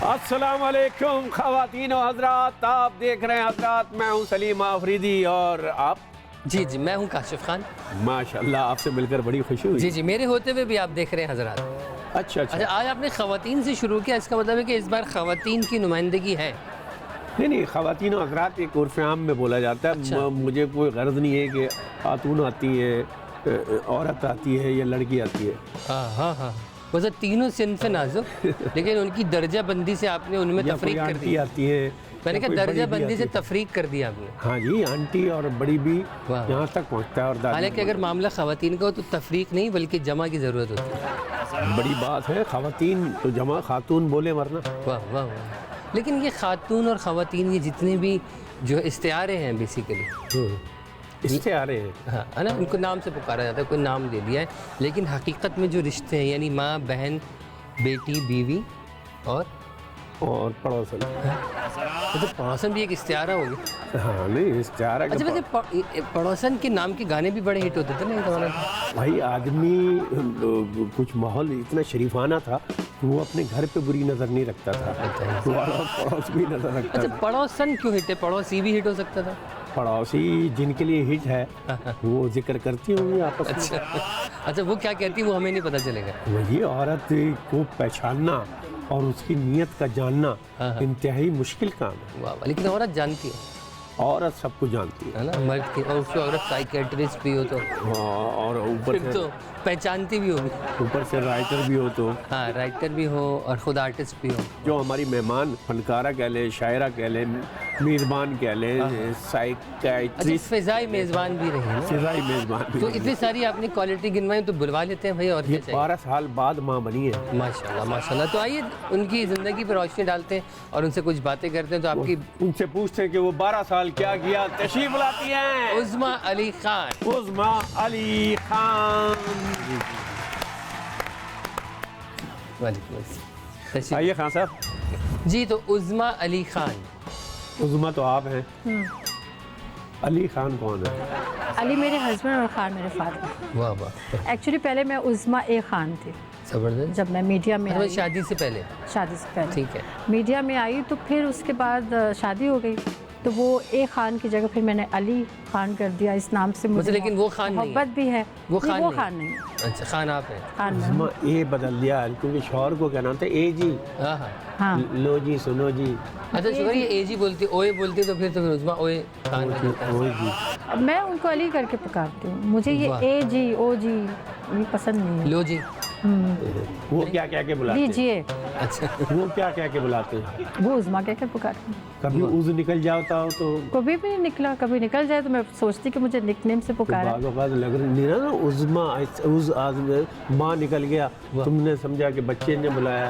अस्सलाम वालेकुम ख़वातीन और हज़रात, आप देख रहे हैं हज़रात, मैं हूं सलीम आफरीदी और आप? जी जी, मैं हूं काशिफ खान। माशाल्लाह, आपसे मिलकर बड़ी खुशी हुई। जी जी, मेरे होते हुए भी आप देख रहे हैं हज़रात। अच्छा, आज आपने ख़वातीन से शुरू किया, इसका मतलब है कि इस बार ख़वातीन की नुमाइंदगी है। नहीं, ख़वातीन और हज़रात एक उर्फ़ आम में बोला जाता है। अच्छा। मुझे कोई गर्ज़ नहीं है कि खातून आती है, औरत आती है या लड़की आती है। हाँ, वैसे तीनों सिन्फ़ नाजुक, लेकिन उनकी दर्जा बंदी से आपने उनमें या तफरीक कोई कर दी। आंटी आती है, मैंने या कहा कोई दर्जा बड़ी भी बंदी से आती है। तफरीक कर दी आपने। हाँ जी, आंटी और बड़ी भी वाह। यहाँ तक पहुँचता है। और दादी हालांकि अगर मामला ख़वातीन का हो तो तफरीक नहीं बल्कि जमा की ज़रूरत होती है। बड़ी बात है, ख़वातीन तो जमा, खातून बोले वरना। वाह वाह वाह। लेकिन ये खातून और ख़वातीन, ये जितने भी जो इस्तिआरे हैं बेसिकली, इससे आ रहे हैं। हाँ है ना, उनको नाम से पुकारा जाता है, कोई नाम दे दिया है, लेकिन हकीकत में जो रिश्ते हैं यानी माँ बहन बेटी बीवी और पड़ोसन। तो पड़ोसन भी एक इस्तिआरा हो गया। हाँ नहीं, इस्तिआरा अच्छा, वैसे पड़ोसन के नाम के गाने भी बड़े हिट होते थे ना एक ज़माने में। भाई, आदमी कुछ माहौल इतना शरीफाना था कि वो अपने घर पे बुरी नज़र नहीं रखता था, तो वाला पड़ोस भी नज़र रखता अच्छा, था। पड़ोसन क्यों हिट है? पड़ोसी भी हिट हो सकता था। पड़ोसी जिनके लिए हिट है वो जिक्र करती होंगी आपस में। अच्छा, वो क्या कहती है वो हमें नहीं पता चलेगा। वही औरत को पहचानना और उसकी नीयत का जानना इंतहाई मुश्किल काम है। वाह वाह, लेकिन औरत जानती है औरत सब कुछ जानती है ना, मर्द की, और उसको औरत साइकेट्रिस्ट भी हो तो है। और ऊपर फिर से तो पहचानती भी होगी। ऊपर से राइटर भी हो तो। हाँ, राइटर भी हो और खुद आर्टिस्ट भी हो। जो हमारी मेहमान फनकारा कह ले, शायरा कह ले, मेज़बान कह ले, अच्छा, साइकियाट्रिस्ट, फिजाई मेज़बान भी रही है ना, फिज़ाई मेज़बान भी तो रही है। इतनी सारी आपने क्वालिटी गिनवाई, तो बुलवा लेते हैं भाई, और क्या ये चाहिए। 12 साल बाद माँ बनी है। माशाल्लाह माशाल्लाह। तो आइए उनकी ज़िंदगी पर रोशनी डालते हैं और उनसे कुछ बातें करते हैं। तो आपकी उनसे पूछते हैं कि वो 12 साल क्या किया। तशरीफ लाती हैं उज़्मा अली खान। उज़्मा अली खान। वालेकुम अस्सलाम। आइए खान साहब। जी, तो उज़्मा अली खान। उज़्मा तो आप हैं, अली खान कौन है? अली मेरे हस्बैंड और खान मेरे फादर। वाह वाह, एक्चुअली पहले मैं उज़्मा ए खान थी। ज़बरदस्त। जब मैं मीडिया में मतलब आई, शादी से पहले? शादी से पहले ठीक है। मीडिया में आई तो फिर उसके बाद शादी हो गई, तो वो ए खान की जगह फिर मैंने अली खान कर दिया। इस नाम से मुझे लेकिन वो खान नहीं है? मोहब्बत भी है। वो नहीं, खान वो नहीं। खान नहीं। अच्छा, खान आप हैं। खान मैं उज़्मा हूँ। ए बदल दिया क्योंकि शौहर को क्या नाम था? ए जी। हाँ हाँ। हाँ, लो जी, सुनो जी। अच्छा, शुक्र ये ए जी बोलती, ओए बोलती, तो फिर उज़्मा ओए खान हो जाता है। ओ जी। अब मैं उनको अली करके पुकारती हूँ। मुझे ये वाह। ए जी ओ जी ये पसंद नहीं है। लो जी। वो क्या कह के बुलाते हैं? लीजिए, अच्छा, वो क्या कह के बुलाते हैं? वो उज़्मा कह के पुकारती हूँ। कभी उज़ निकल जाता हो तो कभी भी नहीं निकला, कभी निकल जाए तो मैं सोचती कि मुझे निकनेम से पुकारा। बाज़ औक़ात लग रही ना उज़्मा, उज़ आज माँ निकल गया, तुमने समझा कि बच्चे ने बुलाया,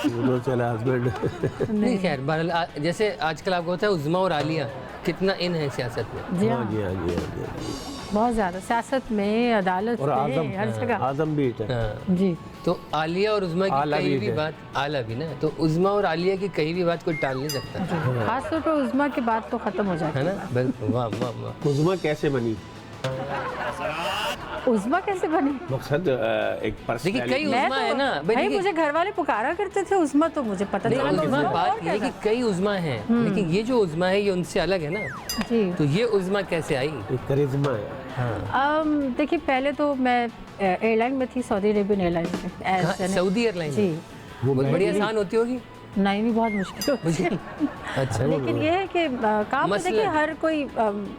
वो चला हस्बैंड। नहीं खैर, बहरहाल जैसे आजकल आपको होता है उज़्मा और आलिया कितना इन है सियासत में। जी हाँ हाँ, जी, हाँ जी, हाँ जी, हाँ जी। बहुत ज़्यादा सियासत में, अदालत और आज़म, में, हर जगह। आज़म भी है। हाँ, जी, तो आलिया और उज़्मा की आला कहीं भी भी है। बात, आला भी ना, तो उज़्मा और आलिया की कहीं भी बात कोई टाल नहीं सकता, खास तौर पर उज़्मा की बात तो ख़त्म हो जाती है है। ना। बिल्कुल, वाह वाह वाह। उज़्मा कैसे बनी? उज़्मा कैसे बनी? मकसद एक देखिए, पर्सनैलिटी। कई उज़्मा है ना भाई, भाई देखिए, मुझे घर वाले पुकारा करते थे उज़्मा, तो मुझे पता नहीं चला तो उज़्मा, उज़्मा बात और ये है क्या कि कई उज़्मा हैं, लेकिन ये जो उज़्मा है ये उनसे अलग है ना, था। जी, तो ये उज़्मा कैसे आई? एक करिश्मा है। हाँ, देखिए पहले तो मैं एयरलाइन में थी, सऊदी अरेबियन एयरलाइंस में कहाँ? Saudi airline? जी, वो बहुत बड़ी आसान होती होगी नहीं बहुत मुश्किल होती है। अच्छा, लेकिन ये है कि काम तो देखिए हर कोई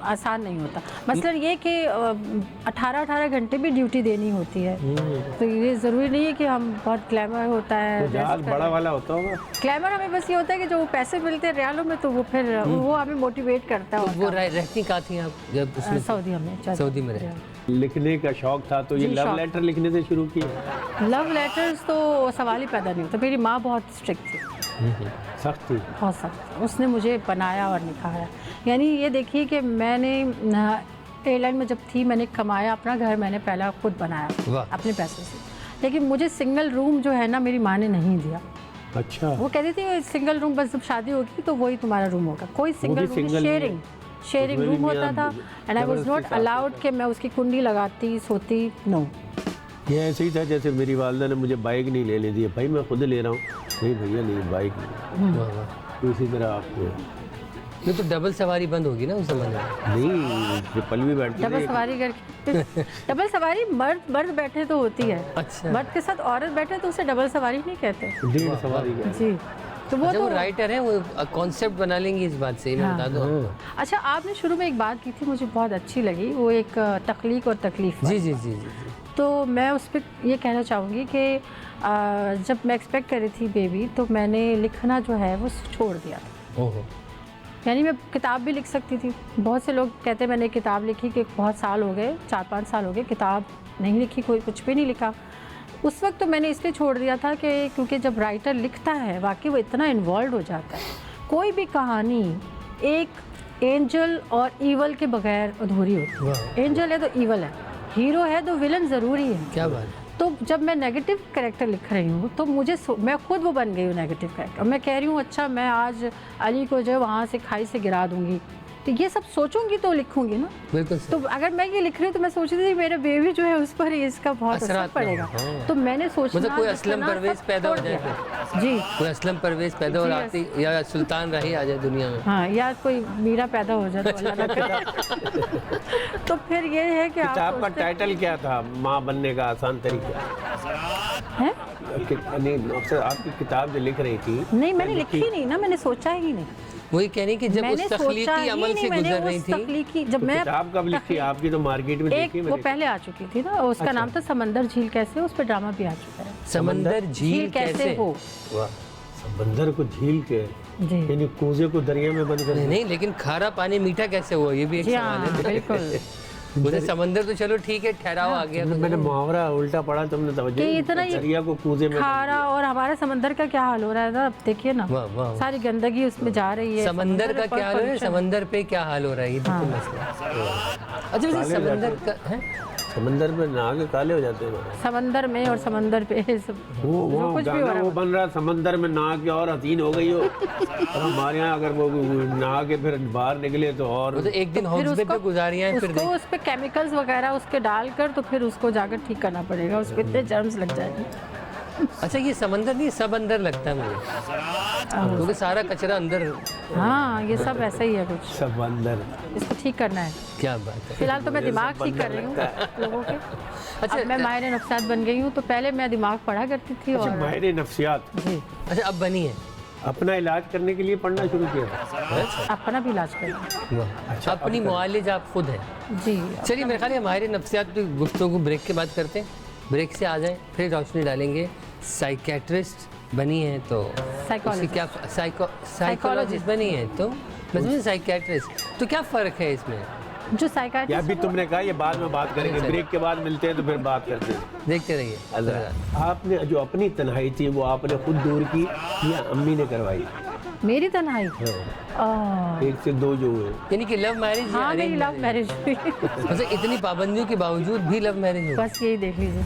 आसान नहीं होता। मसलन ये कि 18-18 घंटे भी ड्यूटी देनी होती है, तो ये ज़रूरी नहीं है कि हम बहुत ग्लैमर होता है। तो जहाज बड़ा वाला होता होगा। ग्लैमर हमें बस ये होता है कि जो पैसे मिलते हैं रियालों में, तो वो फिर वो हमें मोटिवेट करता तो है। वो रहती कहाँ थी आप जब उसमें? सऊदी में, सऊदी में रहे। लिखने का शौक था तो ये जी, लव शौक। लेटर लिखने से शुरू किया। लव लेटर्स तो सवाल ही पैदा नहीं होता। मेरी माँ बहुत स्ट्रिक्ट थी, सख्त थी। बहुत सख्त। उसने मुझे बनाया और निखारा। यानी ये देखिए कि मैंने एयरलाइन में जब थी, मैंने कमाया, अपना घर मैंने पहला खुद बनाया वाह। अपने पैसे से, लेकिन मुझे सिंगल रूम जो है ना मेरी माँ ने नहीं दिया। अच्छा। वो कहती थी सिंगल रूम बस जब शादी होगी तो वही तुम्हारा रूम होगा, कोई single room single sharing sharing room होता था। एंड आई वाज नॉट ज़बरदस्ती अलाउड कि मैं उसकी कुंडी लगाती सोती, नो। ये ऐसे ही था जैसे मेरी वालदा ने मुझे बाइक नहीं लेने दी, भाई मैं खुद ले रहा हूँ, नहीं भैया नहीं बाइक नहीं। वाह वाह। तो इसी तरह आपको नहीं तो डबल सवारी बंद होगी ना उस ज़माने में। नहीं ट्रिपल भी बैठती डबल थी। सवारी करके डबल सवारी मर्द बैठे तो होती है, अच्छा मर्द के साथ औरत बैठे तो उसे डबल सवारी नहीं कहते। डेढ़ सवारी का। जी तो वो अच्छा, तो वो राइटर है, वो कॉन्सेप्ट बना लेंगे इस बात से, मैं बता दूं आपको। अच्छा, आपने शुरू में एक बात की थी मुझे बहुत अच्छी लगी, वो एक तख्लीक और तकलीफ जी वाली। जी जी जी जी। तो मैं उस पर ये कहना चाहूँगी कि जब मैं एक्सपेक्ट कर रही थी बेबी तो मैंने लिखना जो है वो छोड़ दिया था। ओहो। यानी मैं किताब भी लिख सकती थी। बहुत से लोग कहते हैं मैंने किताब लिखी कि बहुत साल हो गए, 4-5 साल हो गए किताब नहीं लिखी, कोई कुछ भी नहीं लिखा। उस वक्त तो मैंने इसलिए छोड़ दिया था कि क्योंकि जब राइटर लिखता है वाकई वो इतना इन्वॉल्व हो जाता है, कोई भी कहानी एक एंजल और ईवल के बगैर अधूरी होती है। एंजल है तो ईवल है, हीरो है तो विलन ज़रूरी है। क्या बात है। तो जब मैं नेगेटिव कैरेक्टर लिख रही हूँ तो मैं खुद वो बन गई हूँ नेगेटिव कैरेक्टर। मैं कह रही हूँ अच्छा मैं आज अली को जो है वहाँ से खाई से गिरा दूँगी, तो ये सब सोचूंगी तो लिखूंगी ना। बिल्कुल तो अगर मैं ये लिख रही हूँ तो मैं सोच रही थी मेरे बेबी जो है उस पर ही इसका बहुत असर पड़ेगा। तो मैंने सोचा मतलब कोई असलम परवेज पैदा हो जाए फिर। जी कोई असलम परवेज पैदा हो आती या सुल्तान राही आ जाए दुनिया में। हाँ, या कोई मीरा पैदा हो जाए तो अल्लाह ना करे। तो फिर ये है कि किताब का टाइटल क्या था? माँ बनने का आसान तरीका है? नहीं अक्सर आपकी किताब जो लिख रही थी। नहीं मैंने लिखी नहीं ना, मैंने सोचा ही नहीं। वही कहने कि जब उस तख्लीकी अमल से गुजर रही थी। तख्लीकी जब मैं किताब कब लिखी आपकी? तो मार्केट में एक देखी वो मैंने। पहले आ चुकी थी ना, उसका नाम था समंदर झील कैसे, उस पर ड्रामा भी आ चुका है। समंदर झील कैसे हो। वाह। समंदर को झील के जी यानी कूजे को दरिया में बंद कर नहीं नहीं, लेकिन खारा पानी मीठा कैसे हुआ, ये भी एक जी सवाल हाँ है। बिल्कुल। मुझे समंदर तो चलो ठीक है, ठहराव आ गया। मैंने मुहावरा उल्टा पढ़ा, तुमने कि तवज्जो इतना ये दरिया को कूजे में खारा, और हमारे समंदर का क्या हाल हो रहा है ना, अब देखिए ना वाह वाह। सारी गंदगी उसमें जा रही है। समंदर का पर क्या हाल हो रहा है, pollution। समंदर पे क्या हाल हो रहा है, ये भी तो मसला है। अच्छा वैसे समंदर का है, समंदर में नहा के काले हो जाते हैं। समंदर में और समंदर पे सब वो जो कुछ भी हो गाना रहा वो है। बन रहा है, समंदर में नहा के और हसीन हो गई हो। और हमारे यहाँ अगर वो नहा के फिर बाहर निकले तो और वो तो एक दिन फिर हॉस्पिटल पे गुजारिया है, फिर उसको उस पे केमिकल्स वगैरह उसके डालकर तो फिर उसको जाकर ठीक करना पड़ेगा, उसको इतने जर्म्स लग जाएंगे। अच्छा ये समंदर नहीं, सब अंदर लगता है मुझे, क्योंकि सारा कचरा अंदर। हाँ ये सब ऐसा ही है कुछ, समंदर। इसको ठीक करना है। क्या बात है। फिलहाल तो मैं दिमाग ठीक कर रही हूँ लोगों के। अच्छा अब मैं माहिर नफ्सियात बन गई हूँ, तो पहले मैं दिमाग पढ़ा करती थी अच्छा और माहिर नफ्सियात। जी अच्छा अब बनी है। अपना इलाज करने के लिए पढ़ना शुरू किया था। अपना भी इलाज करना। वाह। अपनी मुआलिज आप खुद हैं। जी चलिए मेरे ख्याल है हमारे नफ्सियात की गुफ्तगू ब्रेक के बाद करते हैं, ब्रेक से आ जाएं फिर रोशनी डालेंगे। साइकेट्रिस्ट बनी है तो उसकी क्या, साइकोलॉजिस्ट बनी है तो मतलब साइकेट्रिस्ट, तो क्या फ़र्क है इसमें? जो या साइकाट्रिस्ट भी तुमने कहा ये बाद में बात करेंगे, ब्रेक के बाद मिलते हैं तो फिर बात करते हैं। देखते रहिए। अल्लाह। आपने जो अपनी तन्हाई थी वो आपने खुद दूर की या अम्मी ने करवाई? मेरी तन्हाई। हाँ। एक से दो जो हुए। यानी कि लव मैरिज या हाँ मेरी अरेंज लव मैरिज हुई। मतलब इतनी पाबंदियों के बावजूद भी लव मैरिज हुई। बस यही देख लीजिए।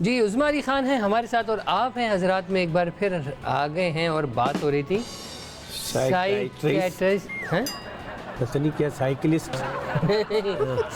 जी उस्मा अली खान हैं हमारे साथ और आप हैं हजरात में एक बार फिर आ गए हैं और बात हो रही थी साइकेट्रिस्ट हैं पता नहीं क्या साइकिलिस्ट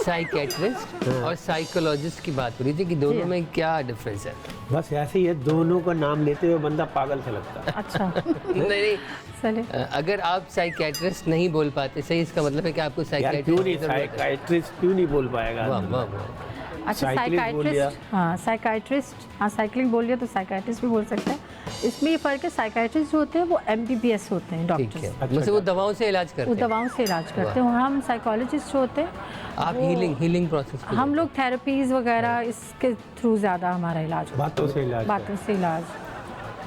साइकेट्रिस्ट और साइकोलॉजिस्ट की बात हो रही थी कि दोनों में क्या डिफरेंस है। बस ऐसे ही है, दोनों का नाम लेते हुए बंदा पागल सा लगता है। अच्छा नहीं चले। अगर आप साइकेट्रिस्ट नहीं बोल पाते सही, इसका मतलब है कि आपको यार क्यों नहीं साइकेट्रिस्ट। साइकाइट्रिस्ट क्यों नहीं बोल पाएगा? वाह वाह वाह। अच्छा साइक्लिस्ट बोल लिया। साइकाइट्रिस्ट, हाँ साइकाइट्रिस्ट, हाँ साइक्लिंग बोल लिया तो साइकाइट्रिस्ट भी बोल सकते हैं। इसमें ये फ़र्क है, साइकाइट्रिस्ट जो होते हैं वो MBBS होते हैं ठीक है, डॉक्टर, मतलब वो दवाओं से इलाज करते वो हैं। दवाओं से इलाज करते हैं। और हम साइकोलॉजिस्ट जो होते हैं आप वो- हीलिंग प्रोसेस को हम लोग थेरेपीज़ वगैरह इसके थ्रू ज़्यादा हमारा इलाज होता बातों से इलाज है, बातों से इलाज।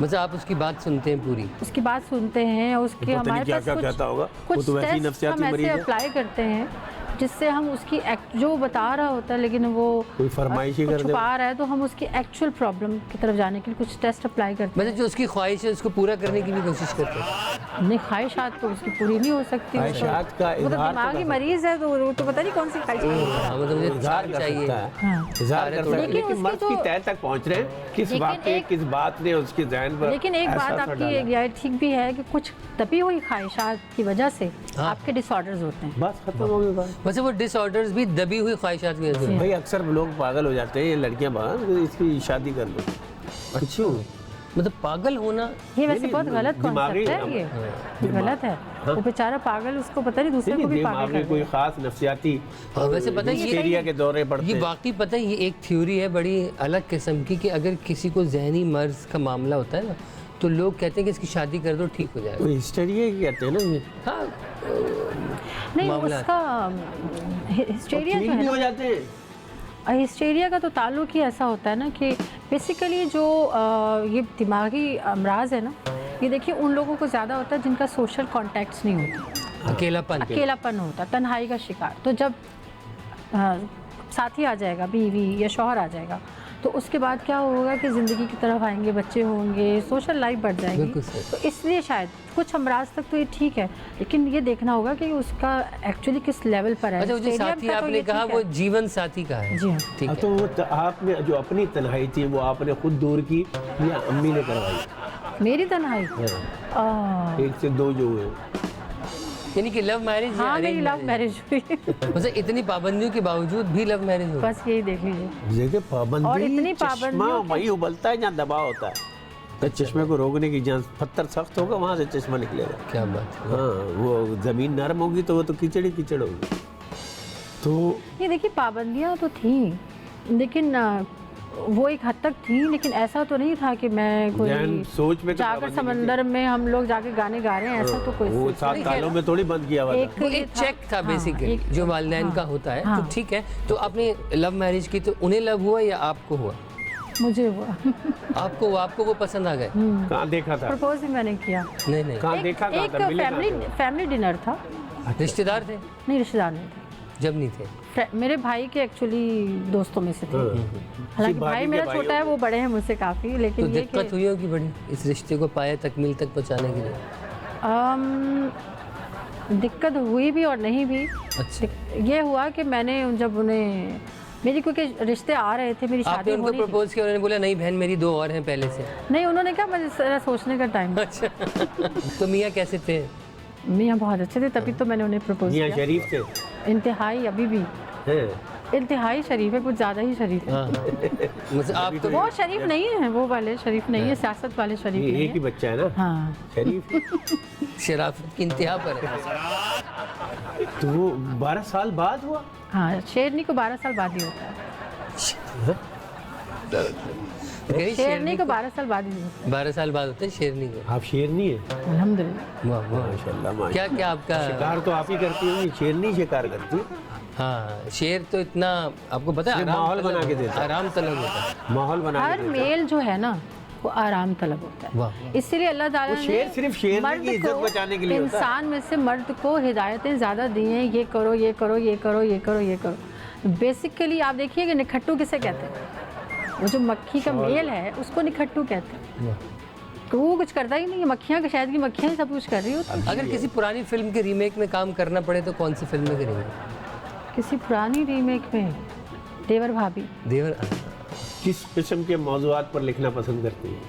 मतलब आप उसकी बात सुनते हैं पूरी। उसकी बात सुनते हैं, उसके पता नहीं हमारे क्या पास क्या कहता होगा, वो कुछ तो वैसे ही टेस्ट नफ्सियाती हम मरीज ऐसे है। अप्लाई करते हैं जिससे हम उसकी जो बता रहा होता है लेकिन वो कोई फरमाइश ही कर दे, छुपा रहा है, तो हम उसकी एक्चुअल प्रॉब्लम की तरफ जाने के लिए कुछ टेस्ट अप्लाई करते मतलब जो उसकी ख्वाहिश है उसको पूरा करने की भी कोशिश करते हैं। हैं। नहीं, ख्वाहिशात तो उसकी पूरी नहीं हो सकती, वो ख्वाहिशात का तो इजहार दिमागी मरीज है, तो वो तो पता नहीं कौन सी ख्वाहिश हाँ, मतलब मुझे इजहार कर चाहिए। सकता है, हाँ। इजहार कर सकता है, लेकिन लेकिन उसकी मर्द की तो- तह तक पहुंच रहे हैं, किस लेकिन वाक़े एक- किस बात ने उसके ज़हन पर लेकिन एक ऐसा बात असर आपकी डाला। ये ठीक भी है कि कुछ दबी हुई ख्वाहिशात की वजह से आपके डिसऑर्डर्स होते हैं। बस खत्म हो गई बात। वैसे वो डिसऑर्डर्स भी दबी हुई ख्वाहिशात की वजह से। भाई अक्सर लोग पागल हो जाते हैं, ये लड़कियां बाहर इसकी शादी कर लो। अच्छा, मतलब पागल होना ये वैसे नहीं, बहुत गलत दिमागी- कॉन्सेप्ट है, ये गलत है। वो बेचारा पागल, उसको पता नहीं दूसरे को भी पागल दिमागी कर कोई देगा। खास नफ्सियाती और वैसे पता है हिस्टीरिया के दौरे पड़ते ये हैं। वाकई पता है ये एक थ्योरी है बड़ी अलग किस्म की कि अगर किसी को जहनी मर्ज का मामला होता है ना तो लोग कहते हैं कि इसकी शादी कर दो ठीक हो जाएगा। वो हिस्टीरिया ही कहते हैं ना ये। हाँ, नहीं, मामला उसका हिस्टेरिया जो ठीक है भी ना, हो जाते हैं। हिस्टेरिया का तो ताल्लुक ही ऐसा होता है ना कि बेसिकली जो ये दिमागी अमराज है ना, ये देखिए उन लोगों को ज़्यादा होता है जिनका सोशल कॉन्टैक्ट्स नहीं होता, अकेलापन होता, तन्हाई का शिकार। तो जब साथी आ जाएगा, बीवी या शौहर आ जाएगा, तो उसके बाद क्या होगा कि ज़िंदगी की तरफ आएंगे, बच्चे होंगे, सोशल लाइफ बढ़ जाएगी। बिल्कुल सही। तो इसलिए शायद कुछ अमराज तक तो ये ठीक है, लेकिन ये देखना होगा कि उसका एक्चुअली किस लेवल पर है। अच्छा, वो जो स्टेडियम साथी का तो आपने ये कहा ठीक वो है। जीवन साथी का है। जी हाँ। ठीक अब है। तो वो आपने जो अपनी तन्हाई थी वो आपने खुद दूर की या अम्मी ने करवाई? मेरी तन्हाई हाँ, एक से दो जो हुए। यानी कि लव मैरिज हाँ, मेरी लव मैरिज हुई। मतलब इतनी पाबंदियों के बावजूद भी लव मैरिज हो। बस यही देख लीजिए। जगह पाबंदी और इतनी चश्मा पाबंदियों के- वही उबलता है जहाँ दबाव होता है। तो चश्मे को रोकने की जहाँ पत्थर सख्त होगा वहाँ से चश्मा निकलेगा। क्या बात है। हाँ, वो ज़मीन नरम होगी तो वो तो कीचड़ ही कीचड़ होगी। तो ये देखिए पाबंदियाँ तो थी, लेकिन वो एक हद तक थी, लेकिन ऐसा तो नहीं था कि मैं कोई जहन सोच में तो जाकर पाबंदी समंदर में हम लोग जाके गाने गा रहे हैं, ऐसा तो कोई वो 7 सालों में थोड़ी बंद किया हुआ था। वो एक चेक था बेसिकली जो वालिदैन का होता है। तो ठीक है, तो आपने लव मैरिज की तो उन्हें लव हुआ या आपको हुआ? मुझे हुआ। आपको वो पसंद आ गए? कहाँ देखा था? प्रपोज भी मैंने किया। नहीं कहाँ देखा कहाँ एक था? मिले कहाँ थे? फैमिली डिनर था। रिश्तेदार थे नहीं, रिश्तेदार नहीं थे, जब नहीं थे। मेरे भाई के एक्चुअली दोस्तों में से थे। हालांकि भाई भाभी मेरा के भाई छोटा है, वो बड़े हैं मुझसे काफ़ी, तो लेकिन ये दिक्कत कि हुई होगी बड़ी इस रिश्ते को पाए तकमील तक पहुंचाने के लिए। दिक्कत हुई भी और नहीं भी। अच्छा, ये हुआ कि मैंने जब उन्हें मेरी क्योंकि रिश्ते आ रहे थे, मेरी आपने शादी उनको होनी थी। प्रपोज किया, उन्होंने बोला नहीं बहन मेरी 2 और हैं पहले से। नहीं, उन्होंने कहा मुझे जरा सोचने का टाइम। अच्छा तो मियाँ कैसे थे? मियाँ बहुत अच्छे थे, तभी तो मैंने उन्हें प्रपोज मियाँ किया। शरीफ थे इंतहाई, अभी भी हैं? इंतहाई शरीफ है, कुछ ज़्यादा ही शरीफ है। हाँ मतलब आप तो वो शरीफ नहीं है, वो वाले शरीफ नहीं है, सियासत वाले शरीफ ये नहीं एक ही है। बच्चा है ना हाँ, शरीफ। शराफत की इंतहा पर है। तो वो 12 साल बाद हुआ। हाँ, शेरनी को 12 साल बाद ही होता है। कहीं शेरनी को 12 साल बाद ही होता 12 साल बाद होते हैं शेरनी को। आप शेरनी है? है। अल्हम्दुलिल्लाह। वाह वाह। माशाल्लाह माशाल्लाह। क्या क्या आपका? शिकार तो आप ही करती होंगी, शेरनी शिकार करती है। हाँ, शेर तो इतना आपको पता है सिर्फ माहौल तलब- बना के देता है। आराम तलब होता है। माहौल बना के हर देता है। मेल जो है ना वो आराम तलब होता है। वाह। इसीलिए अल्लाह ताला वो शेर ने सिर्फ शेरनी मर्द की इज्जत को, बचाने के लिए होता है। इंसान में से मर्द को हिदायतें ज़्यादा दी हैं, ये करो ये करो ये करो ये करो ये करो। बेसिकली आप देखिए कि निखट्टू किसे कहते हैं? वो जो मक्खी का मेल है उसको निखट्टू कहते हैं। तो वो कुछ करता ही नहीं है, मक्खियाँ का शायद की मक्खियाँ ही सब कुछ कर रही होती हैं। अगर किसी पुरानी फिल्म के रीमेक में काम करना पड़े तो कौन सी फिल्म में करेंगे? किसी पुरानी रीमेक में देवर भाभी। देवर। किस किस्म के मौजूआत पर लिखना पसंद करती हैं?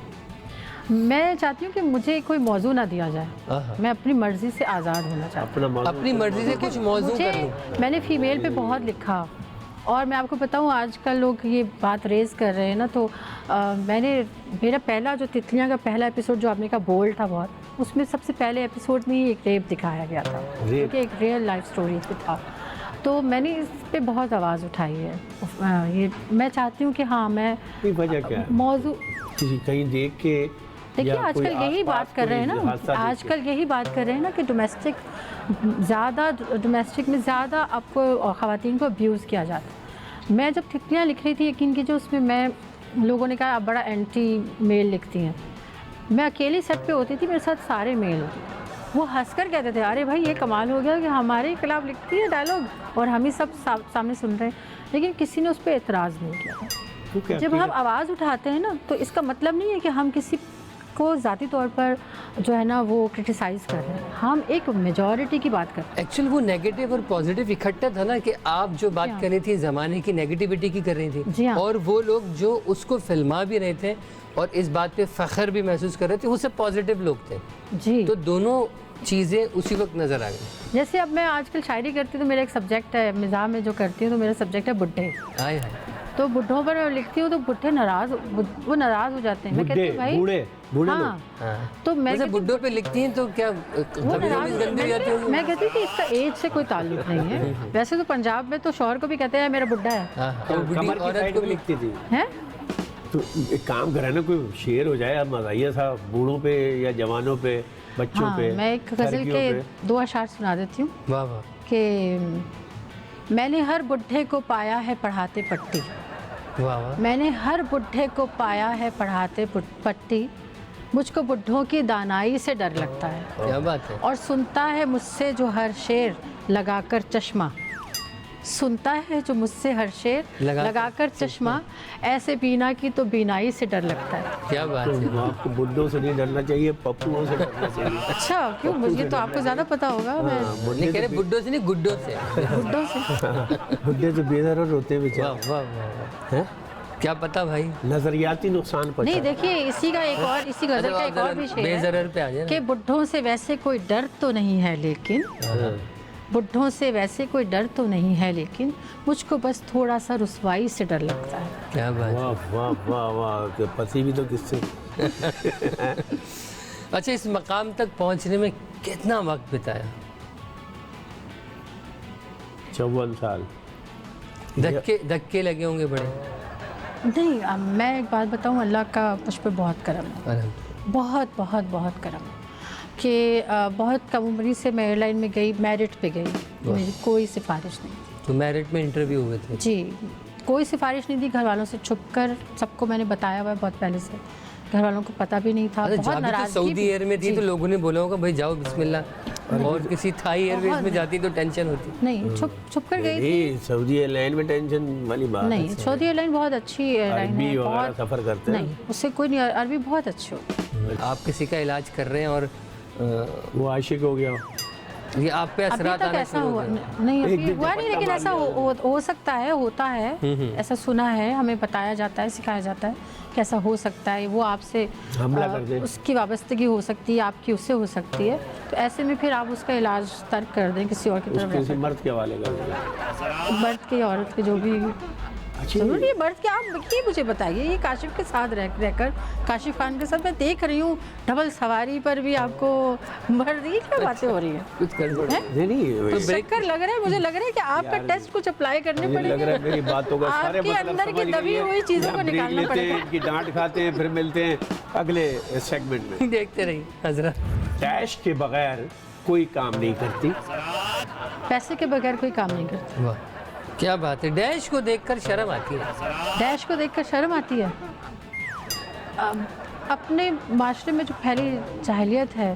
मैं चाहती हूँ कि मुझे कोई मौजू ना दिया जाए, आहा। मैं अपनी मर्जी से आज़ाद होना चाहती अपना मौजू अपनी मर्जी से कुछ मौजू मुझे कर लूँ। मैंने फीमेल पे बहुत लिखा, और मैं आपको बताऊँ आजकल लोग ये बात रेज़ कर रहे हैं ना, तो मेरा पहला जो तितलियाँ का पहला एपिसोड जो आपने कहा बोल्ड था बहुत, उसमें सबसे पहले एपिसोड में ही एक रेप दिखाया गया था, रेप? क्योंकि एक रियल लाइफ स्टोरी पे था। तो मैंने इस पे बहुत आवाज़ उठाई है। ये मैं चाहती हूँ कि हाँ, मैं की वजह क्या है? मौजू किसी कहीं देख के देखिए या कोई आजकल यही आसपास बात कर रहे हैं कोई ना, हादसा देख के? आजकल यही बात कर रहे हैं ना कि डोमेस्टिक में ज़्यादा आपको ख़वातीन को अब्यूज़ किया जाता है। मैं जब तितलियाँ लिख रही थी, यकीन कीजिए उसमें मैं, लोगों ने कहा आप बड़ा एंटी मेल लिखती हैं। मैं अकेली सेट पे होती थी, मेरे साथ सारे मेल होते थे। वो हंसकर कहते थे अरे भाई ये कमाल हो गया कि हमारे खिलाफ लिखती है डायलॉग और हम ही सब सामने सुन रहे हैं, लेकिन किसी ने उस पर एतराज़ नहीं किया। तो क्या जब हम आवाज़ उठाते हैं ना तो इसका मतलब नहीं है कि हम किसी को ज़ाती तौर पर जो है ना वो क्रिटिसाइज़ कर रहे हैं, हम एक मेजॉरिटी की बात कर रहे हैं। एक्चुअली वो नेगेटिव और पॉजिटिव इकट्ठा था ना, कि आप जो बात कर रही थी ज़माने की नेगेटिविटी की कर रही जी थी, हाँ। और वो लोग जो उसको फिल्मा भी रहे थे और इस बात पे फ़ख्र भी महसूस कर रहे थे, वो सब पॉजिटिव लोग थे। जी, तो दोनों चीज़ें उसी वक्त नज़र आ गई। जैसे अब मैं आजकल शायरी करती हूँ तो मेरा एक सब्जेक्ट है, मिज़ाह में जो करती हूँ तो मेरा सब्जेक्ट है बुड्ढे। आए हाय, तो बुढ़ों पर लिखती हूँ तो बुढ़े वो नाराज़ हो जाते हैं। मैं कहती हूँ भाई बूढ़े बूढ़े हाँ, हाँ। तो मैं वैसे कहती बुड्ढों पे लिखती हैं तो क्या वो कभी नाराज़- गंदी हो जाती होगी? मैं कहती हूँ कि इसका एज से कोई ताल्लुक नहीं है। वैसे तो पंजाब में तो शौहर को भी कहते हैं मेरा बुड्ढा है, हाँ, हाँ। और बुढ़ी कमर की औरत साइड को में भी लिखती थी। हैं? तो एक काम करें ना, कोई शेर हो जाए, अब मज़ाहिया सा, बूढ़ों पे या जवानों पे, बच्चों हाँ, पे, मैं एक गज़ल लड़कियों के पे। 2 अशार सुना देती हूँ वाह वाह, कि मैंने हर बुढ़े को पाया है पढ़ाते पट्टी, वाह वाह, मैंने हर बुढ़े को पाया है पढ़ाते पट्टी, मुझको बुढ़ों की दानाई से डर लगता है, क्या बात है। और सुनता है मुझसे जो हर शेर लगाकर चश्मा, सुनता है जो मुझसे हर शेर लगाकर चश्मा, ऐसे बीना की तो बीनाई से डर लगता है। क्या बात है। तो आपको बुड्ढों से नहीं डरना चाहिए, पप्पुओं से डरना चाहिए। अच्छा, क्यों? मुझे तो आपको ज़्यादा पता होगा। मैं नहीं कह रहे बुड्ढों से, नहीं गुड्डों से। बुढ़ों से बुड्ढे से बेदर होते हैं वाह बेचारे, वाह वाह, हैं? क्या पता भाई। नजरियाती नुकसान नहीं, पहुंचा। देखिए इसी का एक और, इसी गज़ल का एक और भी शेर है बेज़रर पे आ जाए कि बुढ़ों से वैसे कोई डर तो नहीं है लेकिन, बुढ़ों से वैसे कोई डर तो नहीं है लेकिन, मुझको बस थोड़ा सा रुसवाई से डर लगता है। क्या बात है। वाह वाह वाह वाह, कि पसी भी तो किससे। अच्छा, इस मकाम तक पहुंचने में कितना वक्त बिताया? 54 साल। धक्के लगे होंगे बड़े। नहीं, मैं एक बात बताऊं, अल्लाह का मुझ पर बहुत करम है, अल्हम्दुलिल्लाह। बहुत बहुत बहुत करम है कि बहुत कम उम्री से मैं एयरलाइन में गई, मेरिट पे गई, मेरी कोई सिफारिश नहीं थी। तो मेरिट में इंटरव्यू हुए थे? जी, कोई सिफारिश नहीं थी, घर वालों से छुप कर सबको मैंने बताया हुआ है बहुत पहले से, घर वालों को पता भी नहीं था। अरे बहुत जब भी तो नाराज़गी सऊदी एयर में थी जी। तो लोगों ने बोला होगा भाई जाओ बिस्मिल्लाह, और किसी थाई एयरवेज में जाती तो टेंशन होती। नहीं, छुप कर गई थी। नहीं, सऊदी एयरलाइन में टेंशन वाली बात नहीं, है। सऊदी एयरलाइन बहुत अच्छी एयरलाइन अरबी है, वगैरह बहुत सफ़र करते हैं। नहीं, उससे कोई नहीं, अरबी बहुत अच्छी होती है। आप किसी का इलाज कर रहे हैं और वो आशिक हो गया। ये आप पे अभी असरात तक आना ऐसा शुरू हो हुआ गए? नहीं, एक अभी दिन हुआ तो नहीं, पट्टा लेकिन मार ऐसा लिया हो सकता है, होता है, ऐसा सुना है, हमें बताया जाता है, सिखाया जाता है कि ऐसा हो सकता है। वो आपसे हमला कर दे। उसकी वाबस्तगी हो सकती है, आपकी उससे हो सकती है, तो ऐसे में फिर आप उसका इलाज तर्क कर दें, किसी और की तरफ किसी रेफर मर्द के हवाले कर दिया। कर। मर्द के, औरत के, जो भी जरूरी है मर्द के। आप ये मुझे बताइए, ये काशिफ के साथ रहकर, काशिफ खान के साथ मैं देख रही हूँ डबल सवारी पर भी आपको मर्द, ये क्या बातें हो रही है? कुछ गड़बड़। नहीं नहीं, चक्कर लग रहा है, मुझे लग रहा है कि आपका टेस्ट कुछ अप्लाई करने मुझे लग रहा है पड़ेंगे। मेरी बातों का सारे आपके मतलब अंदर की समझ दबी गई है। हुई चीज़ों को हम ब्रेक निकालना लेते हैं, पड़ेगा। इनकी डांट खाते हैं, फिर मिलते हैं अगले सेगमेंट में। देखते रहिए हजरत। डैश के बगैर कोई काम नहीं करती। पैसे के बगैर कोई काम नहीं करता। वाह, क्या बात है। डैश को देखकर शर्म आती है। डैश को देखकर शर्म आती है। अपने माशरे में जो फैली जाहिलियत है,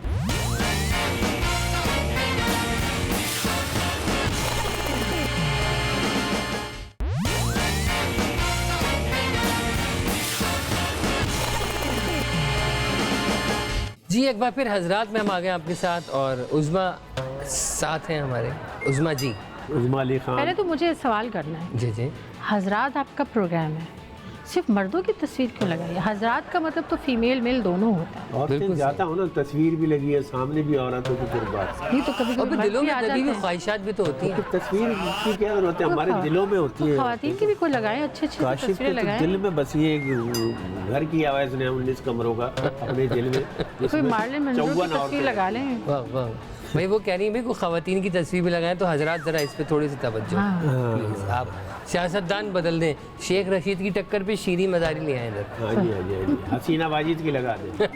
जी एक बार फिर हजरात में हम आ गए आपके साथ, और उज़मा साथ हैं हमारे। उज़मा जी। उज़मा अली पहले खान। तो मुझे सवाल करना है, जी जी। हजरात आपका प्रोग्राम है, सिर्फ मर्दों की तस्वीर क्यों लगाई है? हजरात का मतलब तो फीमेल मेल दोनों होता है। और बिल्कुल जाता हूँ ना, तस्वीर भी लगी है सामने भी औरतों की कुर्बात। नहीं तो कभी और कभी फिर दिलों में आ कभी जाते भी हैं। ख्वाहिशात भी तो होती हैं। तस्वीर की क्या जरूरत है, हमारे दिलों में होती है। खवातीन की भी कोई लगाए, अच्छी अच्छी काशिफ तस्वीरें के तो लगाए। दिल में बसी है, एक घर की आवाज़ ने 19 कमरों का अपने दिल में, कोई जिसमें मार्लिन मंजू की 54 तस्वीर औरतें। लगा लें। वाह वाह। भाई वो कह रही है भाई कोई खवातीन की तस्वीर भी लगाएं, तो हजरात ज़रा इस पे थोड़ी सी तवज्जो हाँ। प्लीज़। आप सियासतदान बदल दें, शेख रशीद की टक्कर पे शीरी मज़ारी ले आए इधर। हाँ जी हाँ जी हाँ जी, हसीना वाजिद की लगा दे,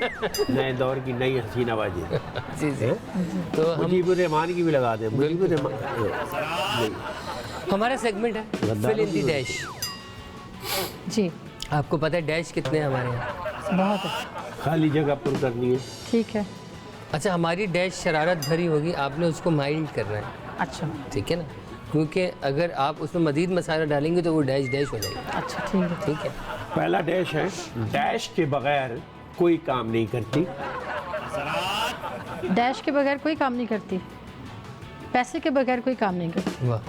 नए दौर की नई हसीना वाजिद। जी जी। तो हम, मुजीबुर रहमान की भी लगा दे, मुजीबुर रहमान। हमारा सेगमेंट है फिल इन दी डैश। जी, आपको पता है डैश कितने हैं हमारे यहाँ? बहुत है, खाली जगह पुर करनी है। ठीक है। अच्छा, हमारी डैश शरारत भरी होगी, आपने उसको माइल्ड करना है, अच्छा ठीक है ना, क्योंकि अगर आप उसमें मज़ीद मसाला डालेंगे तो वो डैश हो जाएगी। अच्छा ठीक है। ठीक है, पहला डैश है, डैश के बगैर कोई काम नहीं करती। डैश के बगैर कोई काम नहीं करती, पैसे के बगैर कोई काम नहीं करती। वाह,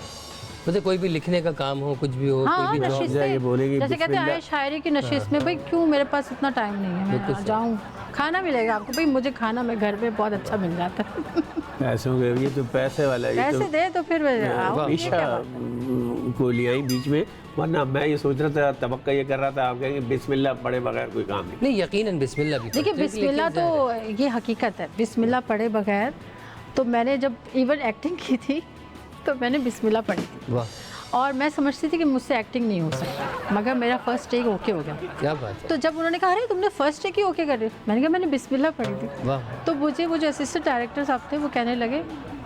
मतलब कोई भी लिखने का काम हो, कुछ भी हो, हाँ कोई भी नशिश ये बोलेगी जैसे कहते हैं बिस्मिल्लाह। आए शायरी की नशिश में, भाई क्यों मेरे पास इतना टाइम नहीं है, बिल्कुल मैं सही। जाऊँ खाना मिलेगा आपको, भाई मुझे खाना मैं घर में बहुत अच्छा मिल जाता है। पैसों के, ये तो पैसे वाला है, ये पैसे तो दे तो फिर मैं आओ, ये हमेशा क्या बात है? को ले आई बीच में, वरना मैं ये सोच रहा था, तवक्का ये कर रहा था आप कहेंगे बिस्मिल्लाह पढ़े बगैर कोई काम नहीं। नहीं, यकीनन बिस्मिल्लाह भी देखिए पढ़ते हैं, बिस्मिल्लाह लेकिन तो ये हकीकत है, बिस्मिल्लाह पढ़े बगैर, तो मैंने जब इवन एक्टिंग की थी तो मैंने बिस्मिल्लाह पढ़ी थी, वाह, और मैं समझती थी कि मुझसे एक्टिंग नहीं हो सकती, मगर मेरा फर्स्ट टेक ओके हो गया। क्या बात है, तो जब उन्होंने कहा अरे तुमने फर्स्ट टेक ही ओके कर दी, मैंने कहा मैंने बिस्मिल्लाह पढ़ी थी। वाह, तो मुझे वो जो असिस्टेंट डायरेक्टर साहब थे वो कहने लगे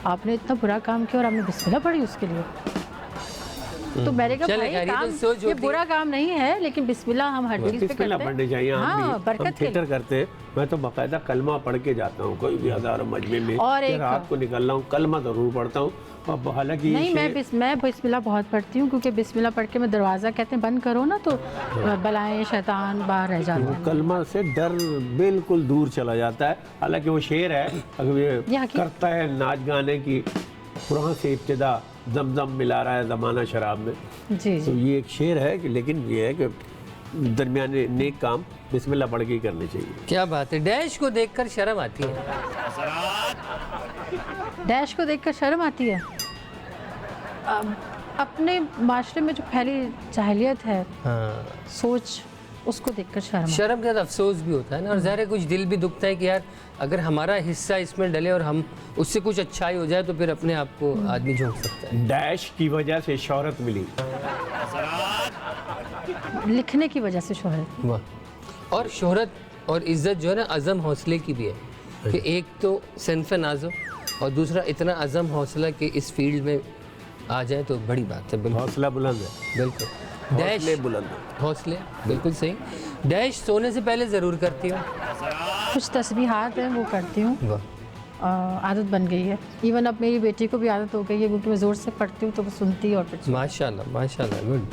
आपने इतना बुरा काम किया और आपने बिस्मिल्लाह पढ़ी उसके लिए। तो मैंने कहा चले भाई खैर, ये तो काम सोच ये होती बुरा काम नहीं है, लेकिन बिस्मिल्लाह हम हर चीज़ पे बिस्मिल्लाह करते पढ़ने हैं। चाहिए। हाँ, हम बरकत के थिएटर लिए। करते हैं, मैं तो बाकायदा कलमा पढ़ के जाता हूँ, कोई भी हज़ारों मजमे में और कि एक- रात को निकल रहा हूँ कलमा ज़रूर पढ़ता हूँ। और हालांकि ये नहीं मैं शेर- मैं बिस्मिल्लाह बहुत पढ़ती हूँ, क्योंकि बिस्मिल्लाह पढ़ के मैं दरवाज़ा कहते हैं बंद करो ना तो बलाएं शैतान बाहर रह जाते वो हैं। कलमा से डर बिल्कुल दूर चला जाता है। हालांकि वो शेर है, अगर ये ये हकीकत- करता है नाच गाने की, कुरान से इब्तिदा, जमजम मिला रहा है ज़माना शराब में, जी तो जी ये एक शेर है कि, लेकिन ये है कि दरमियाने नेक काम बिस्मिल्लाह पढ़ के ही करने चाहिए। क्या बात है, डैश को देखकर शर्म आती है। डैश को देखकर शर्म आती है। अपने माशरे में जो फैली जाहिलियत है, हाँ, सोच, उसको देखकर शर्म आती शर्म के साथ अफसोस भी होता है ना, और ज़ाहिर है कुछ दिल भी दुखता है कि यार अगर हमारा हिस्सा इसमें डले और हम उससे कुछ अच्छाई हो जाए तो फिर अपने आप को आदमी झोंक सकता है। डैश की वजह से शोहरत मिली। है। लिखने की वजह से शोहरत। वाह, और शोहरत और इज़्ज़त जो है ना अज़म हौसले की भी है, कि एक तो सिनफ़ नाज़ो और दूसरा इतना अज़म हौसला कि इस फील्ड में आ जाए तो बड़ी बात है। बिल्कुल हौसला बुलंद है, बिल्कुल, हौसले डैश बुलंद है। हौसले, बिल्कुल सही। डैश सोने से पहले ज़रूर करती हूँ। कुछ तस्बीहात हैं वो करती हूँ, वाह, आदत बन गई है। इवन अब मेरी बेटी को भी आदत हो गई है, क्योंकि मैं ज़ोर से पढ़ती हूँ तो वो सुनती है और फिर माशाल्लाह माशाल्लाह, गुड।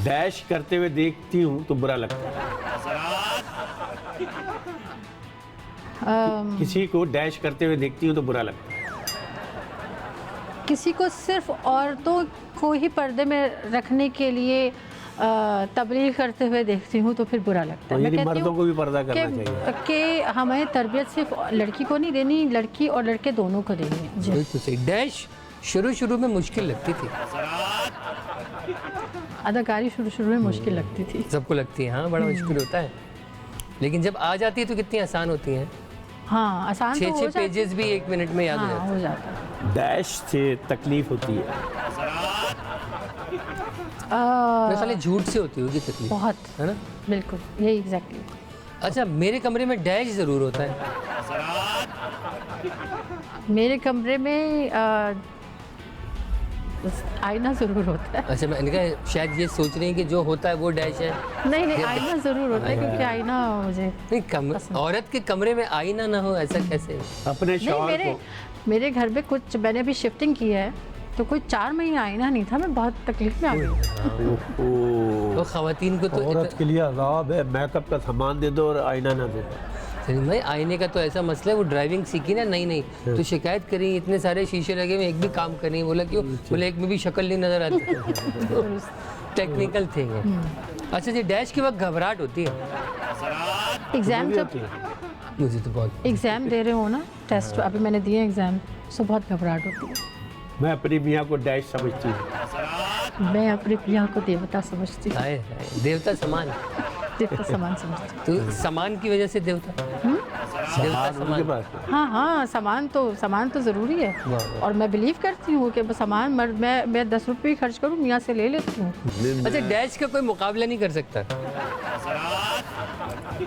डैश करते हुए देखती हूँ तो बुरा लगता है। किसी को डैश करते हुए देखती हूँ तो बुरा लगता है। किसी को सिर्फ औरतों को ही पर्दे में रखने के लिए तबलीग करते हुए देखती हूँ तो फिर बुरा लगता है। और मैं यानी कहती मर्दों हूँ को भी पर्दा करना चाहिए। कि हमें तरबियत सिर्फ लड़की को नहीं देनी, लड़की और लड़के दोनों को देनी है। जी। बिल्कुल सही। डैश शुरू में मुश्किल लगती थी, अदाकारी शुरू में मुश्किल लगती थी। सबको लगती है, हाँ बड़ा मुश्किल होता है, लेकिन जब आ जाती है तो कितनी आसान होती हैं। हाँ आसान तो हो 6 जाता है। पेजेस भी 1 मिनट में याद हो हाँ जाते हो जाता है। डैश से तकलीफ होती है। हैं। खाली झूठ से होती होगी तकलीफ, बहुत, है ना। बिल्कुल यही एग्जैक्टली। अच्छा, मेरे कमरे में डैश ज़रूर होता है। मेरे कमरे में आईना ज़रूर होता है। अच्छा, मैंने कहा शायद ये सोच रही हैं कि जो होता है वो डैश है। नहीं आईना ज़रूर होता है, क्योंकि आईना मुझे नहीं, औरत के कमरे में आईना ना हो ऐसा कैसे? अपने नहीं, शौहर मेरे को मेरे घर में कुछ, मैंने अभी शिफ्टिंग की है तो कोई 4 महीने आईना नहीं था, मैं बहुत तकलीफ में आ गई। ओहो, तो ख़वातीन को तो औरत के लिए अजाब है, मेकअप का सामान दे दो और आईना ना दे। भाई आईने का तो ऐसा मसला है, वो ड्राइविंग सीखी ना नई तो शिकायत करी इतने सारे शीशे लगे हुए एक भी काम कर नहीं, बोला क्यों, बोले एक में भी शक्ल नहीं नजर आती। तो टेक्निकल थिंग है। अच्छा जी, डैश के वक्त घबराहट होती है? एग्ज़ाम जब मुझे तो बहुत। एग्ज़ाम दे रहे हो ना, टेस्ट अभी मैंने दिए एग्ज़ाम, तो बहुत घबराहट होती है। मैं अपनी मियाँ को डैश समझती हूँ। मैं अपनी प्रिया को देवता समझती हूँ, हाय हाय, देवता समान। देवता समान समझती हूँ। तो समान की वजह से देवता, देवता उनके समान। पास है। हाँ समान तो ज़रूरी है। वाह, वाह। और मैं बिलीव करती हूँ कि सामान मैं 10 रुपये भी खर्च करूँ, मियाँ से ले लेती हूँ। अच्छा, डैश का कोई मुकाबला नहीं कर सकता?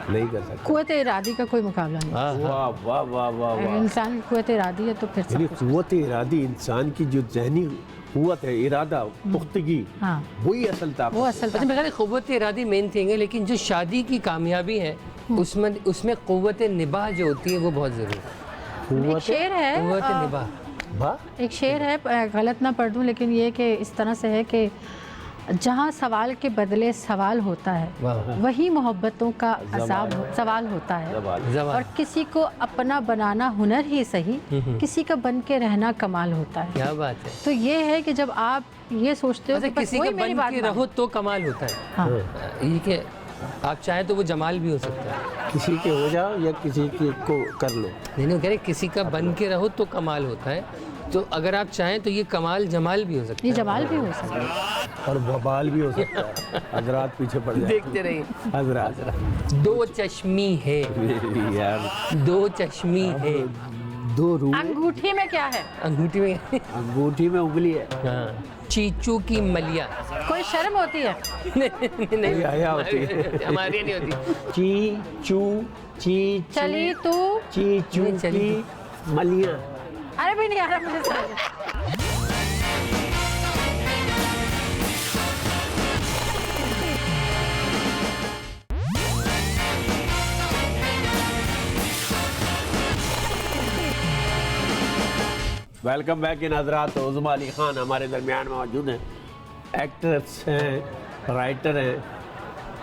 नहीं कर सकता। कुव्वत इरादी का कोई मुकाबला नहीं। हाँ हाँ, वाह वाह वाह वाह अगर वाह। इंसान की कुव्वत इरादी है तो फिर सब यानी कुछ। कुव्वत इरादी, इंसान की जो जहनी कुव्वत है, इरादा, पुख्तगी, हाँ वही असल ताकत वो है। असल अच्छा मेरा क़ुव्वत इरादी मेन थिंग है, लेकिन जो शादी की कामयाबी है उसमें क़ुव्वत निबाह जो होती है वो बहुत ज़रूरी है। एक शेर है कुव्वत निभा। वाह, एक शेर है, गलत ना पढ़ दूं, लेकिन ये कि इस तरह से है कि जहाँ सवाल के बदले सवाल होता है वाह। वही मोहब्बतों का अजाब सवाल होता है। जवाब। जवाब। और किसी को अपना बनाना हुनर ही सही, किसी का बन के रहना कमाल होता है। क्या बात है। तो ये है कि जब आप ये सोचते हो अच्छा, कि बस किसी कोई का मेरी बन बात के माने। रहो तो कमाल होता है। हाँ। ये कि आप चाहें तो वो जमाल भी हो सकता है। किसी के हो जाओ या किसी के को कर लो। नहीं नहीं, कह रहे किसी का बन के रहो तो कमाल होता है, तो अगर आप चाहें तो ये कमाल जमाल भी हो सकता ये है। जमाल भी हो सकता है। और वबाल भी हो सकता है। हजरात पीछे पड़ जाए। देखते रहिए। हजरात दो चश्मी है, यार, दो चश्मी है। दो रूह, अंगूठी में क्या है? अंगूठी में अंगूठी में उंगली है। हाँ, चीचू की मलिया। कोई शर्म होती है? नहीं, हया होती है। हमारी नहीं होती। ची चू ची चली तू। ची चू नहीं, चली की मलियां। अरे भाई नहीं आ रहा मुझे समझ। वेलकम बैक इन हजरात। उज़मा अली खान हमारे दरमियान में मौजूद हैं। एक्ट्रेस हैं, राइटर हैं,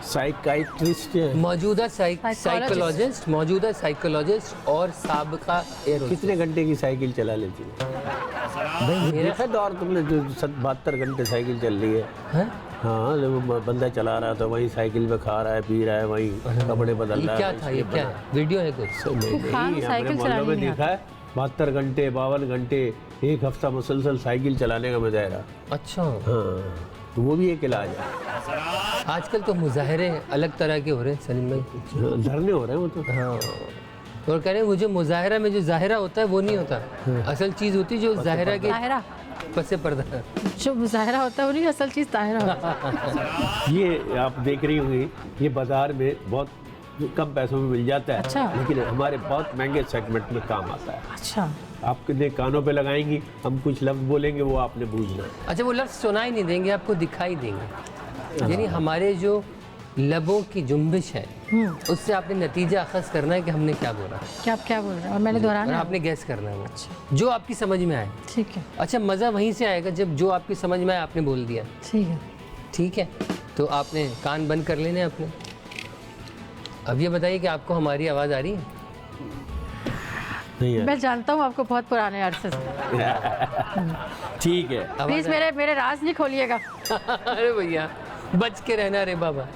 साइकाइट्रिस्ट हैं। मौजूदा Psychologist। साइकोलॉजिस्ट, मौजूदा साइकोलॉजिस्ट और साबिका एयर होस्टेस। कितने घंटे की साइकिल चला लेती है? भाई मेरा देखा दौर तुमने जो 72 घंटे साइकिल चल रही है। हैं? हाँ, जब वो बंदा चला रहा था वहीं साइकिल पे खा रहा है, पी रहा है, वहीं कपड़े बदल ये रहा है। क्या था? ये क्या है? वीडियो है कुछ? खान साइकिल चलानी में नहीं देखा है 72 घंटे 52 घंटे एक हफ्ता मुसलसल साइकिल चलाने का मुजाहरा। अच्छा, हाँ, तो वो भी एक इलाज है। आजकल तो मुजाहरे अलग तरह के हो रहे हैं सलीम भाई। हाँ, धरने हो रहे हैं वो तो। हाँ, और कह रहे हैं मुझे मुजाहरा में जो ज़ाहिरा होता है वो नहीं होता, असल चीज़ होती है जो ज़ाहिरा के ताहिरा, पसे पर्दा। जो मुजाहिरा होता है वो नहीं, असल चीज़ ताहिरा होता है। ये आप देख रही होंगी, ये बाजार में बहुत कम पैसों में मिल जाता है। अच्छा। लेकिन हमारे बहुत महंगे सेगमेंट में काम आता है। अच्छा, आपके कानों पे लगाएंगी, हम कुछ लफ्ज बोलेंगे, वो आपने बूझना है। अच्छा, वो लफ्ज़ सुनाई नहीं देंगे, आपको दिखाई देंगे। यानी हमारे जो लबों की जुम्बिश है उससे आपने नतीजा अखज़ करना है कि हमने क्या बोला, क्या आप क्या बोल रहे हैं और मैंने और दोहराना है? आपने गैस करना है वो जो आपकी समझ में आए। ठीक है, अच्छा, मज़ा वहीं से आएगा जब जो आपकी समझ में आए आपने बोल दिया। ठीक है। ठीक है, तो आपने कान बंद कर लेने अपने। अब ये बताइए कि आपको हमारी आवाज़ आ रही है? नहीं है। मैं जानता हूँ आपको बहुत पुराने अरसे से। ठीक है। प्लीज मेरे राज नहीं खोलिएगा। अरे भैया, बच के रहना रे बाबा।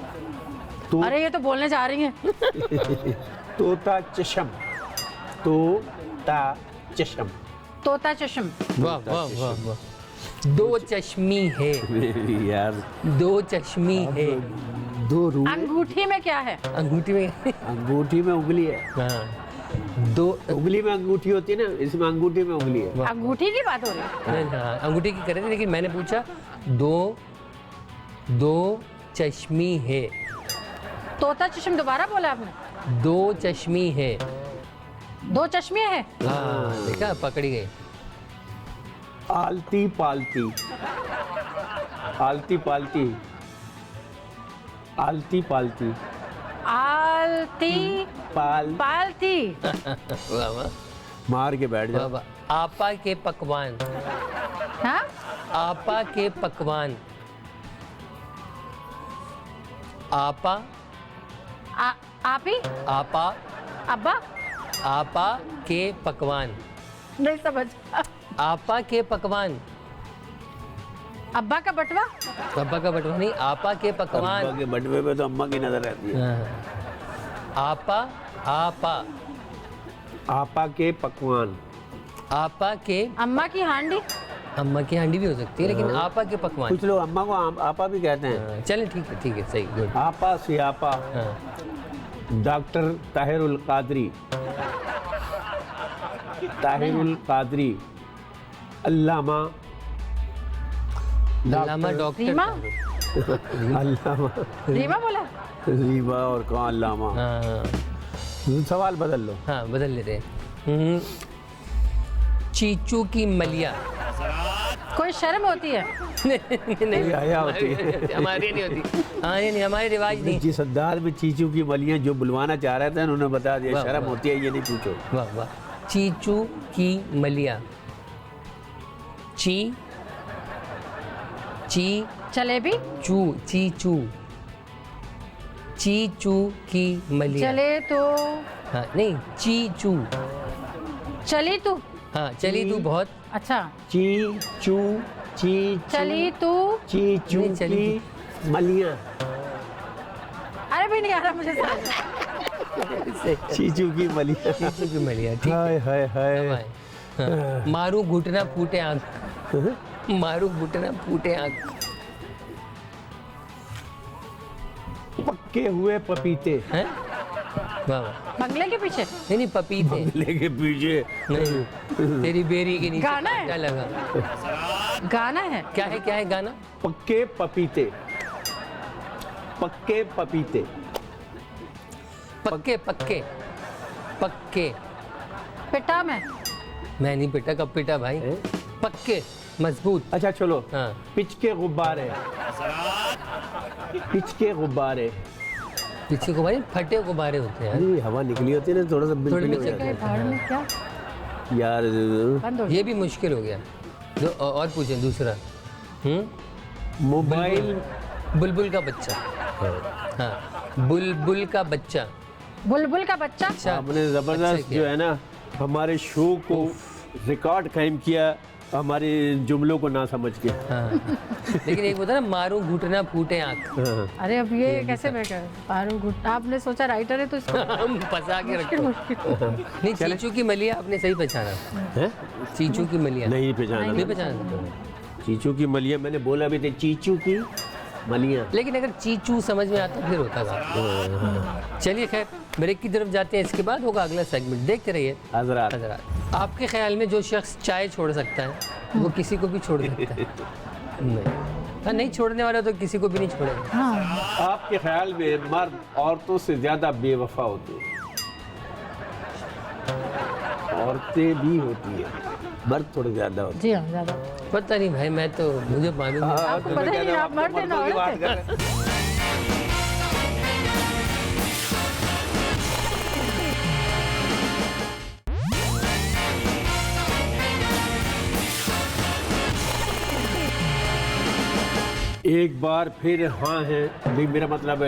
तो अरे ये तो बोलने जा रही हैं। तोता चशम, तोता चशम। तोता चश्म। वाह वाह वाह वाह। दो चश्मी है, यार, दो चश्मी है। दो रूह, अंगूठी में क्या है? अंगूठी में अंगूठी में उंगली है। हाँ, दो। उंगली में अंगूठी होती है ना, इसमें अंगूठी में उंगली है। अंगूठी की बात हो रही है? नहीं, हाँ, अंगूठी की करे थे, लेकिन मैंने पूछा दो चश्मी है। तोता चश्म दोबारा बोला आपने? दो चश्मी है। दो चश्मे हैं? हाँ, देखा, पकड़ी गई। आलती पालती, आलती पालती, आलती पालती, आलती पालती। वाह वाह मार के बैठ वाह जाओ। वाह। आपा के पकवान, हाँ? आपा के पकवान, आपा, आप ही? आपा, अब्बा? आपा के पकवान, नहीं समझ। आपा के पकवान। अब्बा का बटवा? अब्बा का बटवा नहीं, आपा के पकवान। अब्बा के बटवे पे तो अम्मा की नजर रहती है। हाँ। आपा, आपा, आपा के पकवान। आपा के, अम्मा की हांडी? अम्मा की हांडी भी हो सकती है, लेकिन आपा के पकवान। कुछ लोग अम्मा को आपा भी कहते हैं। हाँ, चलें, ठीक है, सही, गुड। आपा सियापा। हाँ, डॉक्टर ताहिरुल कादरी, ताहिरुल कादरी, अल्लामा, अल्लामा डॉक्टर। रीमा? अल्लामा, रीमा बोला? रीबा और कौन अल्लामा। हाँ सवाल बदल लो। हाँ, बदल लेते हैं। चीचू की मलिया। कोई शर्म होती है? नहीं, हया होती है। हमारी नहीं होती। हाँ, नहीं, हमारे रिवाज नहीं। जी, सरदार में चीचू की मलियां जो बुलवाना चाह रहे थे उन्होंने बता दिया। वाह, शर्म वाह। होती है ये नहीं पूछो। वाह वाह। चीचू की मलिया। ची जलेबी। चीचू की मलिया। चले तो हाँ नहीं, चीचू। चली तू। हाँ चली तू बहुत। अच्छा, चीचू चली तू। चीचू नहीं, चली की मलिया। अरे भी नहीं आ रहा मुझे समझ। चीचू की मलिया। चीचू की मलिया, ठीक है। हाय हाय हाय। हाँ, मारू घुटना फूटे आँख। मारू घुटना फूटे आँख। पक्के हुए पपीते। हैं? वाह वाह। बंगले के पीछे नहीं पपीते लेके पीछे। नहीं, तेरी बेरी के नीचे गाना है? क्या लगा? गाना है। क्या है गाना? पक्के पपीते। पक्के पपीते। पक्के पक्के पक्के। पिटा मैं। मैं नहीं पिटा, कब पिटा भाई? हैं? पक्के मजबूत। अच्छा चलो। हाँ। पिच के गुब्बारे। पिच के गुब्बारे। पीछे को भाई फटे गुब्बारे होते हैं यार। अरे हवा निकली होती है ना, थोड़ा सा थोड़ी बिल्कुल हो नीचे जाता है। भाड़ में क्या यार बंद हो ये भी मुश्किल हो गया। और पूछें दूसरा। मोबाइल। बुलबुल का बच्चा। हाँ बुलबुल का बच्चा। बुलबुल का बच्चा। अच्छा, आपने अच्छा जबरदस्त किया। जो है ना हमारे शो को रिकॉर्ड कायम किया, हमारे जुमलों को ना समझ के। हाँ लेकिन एक होता है ना, मारू घुटना फूटे आँख। हाँ। अरे अब ये कैसे मैं कर पारू गुट। आपने सोचा राइटर है तो इसको हम फंसा के रखो। मुश्किल। नहीं, चीचू की मलिया आपने सही पहचाना। हैं? चीचू की मलिया नहीं पहचाना। नहीं पहचाना। चीचू की मलिया मैंने बोला भी थे, चीचू की मलिया। लेकिन अगर चीचू समझ में आता फिर होता था। चलिए खैर, ब्रेक की तरफ जाते हैं, इसके बाद होगा अगला सेगमेंट। देखते रहिए हजरात। हज़रात। आपके ख्याल में जो शख्स चाय छोड़ सकता है वो किसी को भी छोड़ सकता है? नहीं। हाँ, नहीं छोड़ने वाला तो किसी को भी नहीं छोड़ेगा। हाँ आपके ख्याल में मर्द औरतों से ज्यादा बेवफा होते हैं? औरतें भी होती है, मर्द थोड़े ज्यादा होते जी हाँ ज्यादा। पता नहीं भाई, मैं तो मुझे मालूम हैं। है। आपको पता ही नहीं, आप मर्द हैं ना मर्दों की बात औरत कर रहे हैं। एक बार फिर हाँ है भी, मेरा मतलब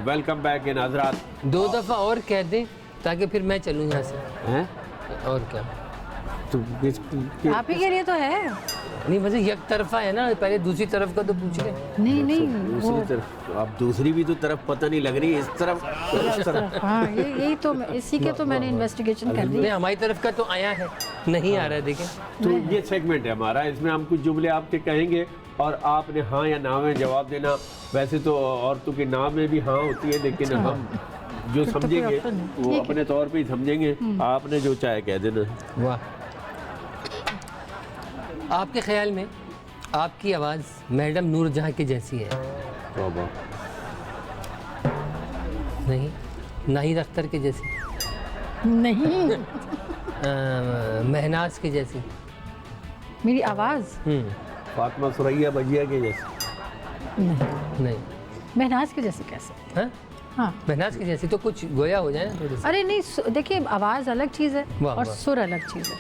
वेलकम बैक इन हजरात। 2 दफ़ा और कह दें ताकि फिर मैं चलूँ यहाँ से। हैं? और क्या? तो आप ही के लिए तो है। नहीं वैसे एक तरफा है ना, पहले दूसरी तरफ का तो पूछ ले। नहीं नहीं वो दूसरी तरफ, अब दूसरी भी तो तरफ पता नहीं लग रही, इस तरफ इस तरफ। हाँ यही तो इसी के तो मैंने इन्वेस्टिगेशन कर दी। नहीं हमारी तरफ का तो आया है, नहीं आ रहा है, देखें। तो ये सेगमेंट है हमारा, इसमें हम कुछ जुमले आपके कहेंगे और आपने हाँ या ना में जवाब देना। वैसे तो औरतों के नाम में भी हाँ होती है, लेकिन हम जो फिर तो कोई समझेंगे option नहीं। वो ठीक है। अपने तौर पे ही समझेंगे। आपने जो चाहे कह देना। वाह। आपके ख्याल में आपकी आवाज़ मैडम नूरजहां की जैसी है? तौबा। नहीं, नाहिद अख्तर के जैसी? नहीं महनाज के जैसी? मेरी आवाज़ फातिमा सुरैया बजिया के जैसे। नहीं। महनाज के जैसे कैसे? हाँ, हाँ महनाज की जैसी तो कुछ गोया हो जाए ना थोड़ी सी। अरे नहीं देखिए आवाज़ अलग चीज़ है वाह, और वाह। सुर अलग चीज़ है।